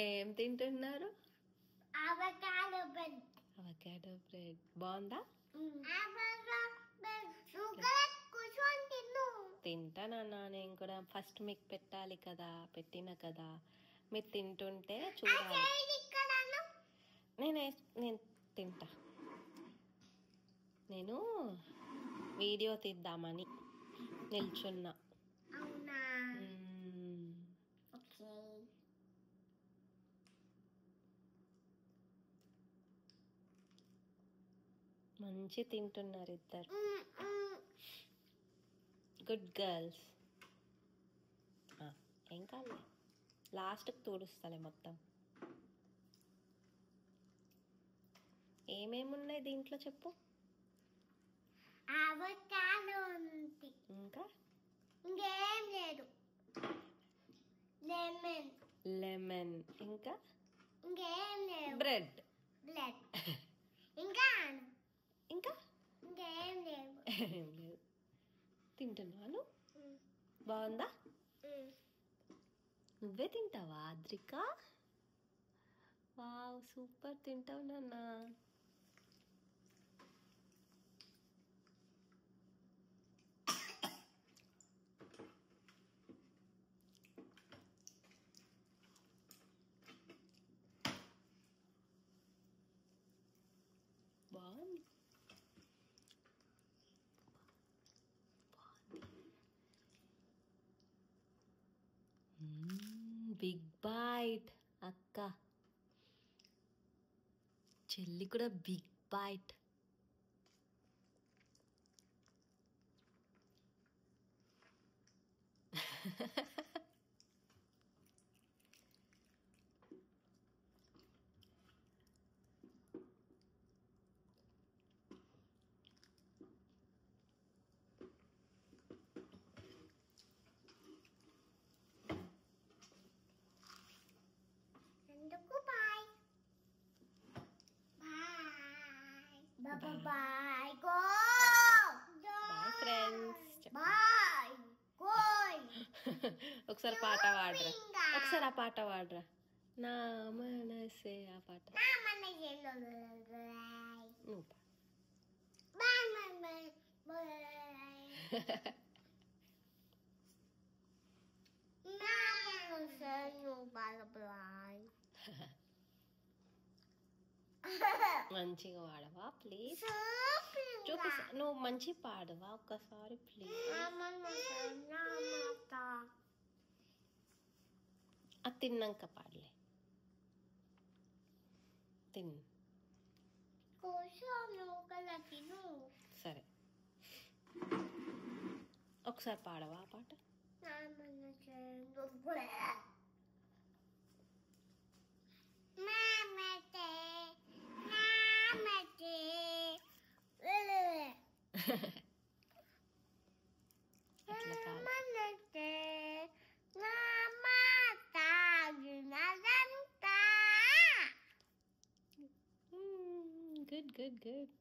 ఏం తింటున్నారు? Avocado bread. Avocado bread బాగుందా? కూర్చొని తిను. తింటానన్నా నేను కూడా. ఫస్ట్ మీకు పెట్టాలి కదా, పెట్టిన కదా, మీరు తింటుంటే చూడాలి. నేను తింటా. నేను వీడియో తీద్దామని నిల్చున్నా. అవునా? ఓకే. మంచి తింటున్నారు ఇద్దరు. Good girls. ఏం కాదు, లాస్ట్కి తోడుస్తాలే మొత్తం. ఏమేమి ఉన్నాయి దీంట్లో చెప్పు. అవకాడో ఉంది. ఇంకా ఇంకేం లేదు. లెమన్. ఇంకా ఇంకేం లేదు. బ్రెడ్. ఇంకా ఇంకేం లేదు. తింటున్నాను. బాగుందా? నువ్వే తింటావా అద్రిక? వావ్, సూపర్ తింటావు నాన్న. బాగుంది. Big byte. అక్క చెల్లి కూడా బిగ్ బైట్. ఎందుకు? Bye go. Bye friends. Bye గోయ్. ఒకసారి పాట పాడరా. ఒకసారి ఆ పాట పాడరా. నా మనసే. ఆ పాట నువ్వు పాడు. మంచిగా పాడవా ప్లీజ్? చూపిస్తా. నువ్వు మంచి పాడవా ఒక్కసారి ప్లీజ్? అది తిన్నాక పాడలే. తిను. సరే, ఒకసారి పాడవా ఆ పాట? అట్లా కాదు. Good good good.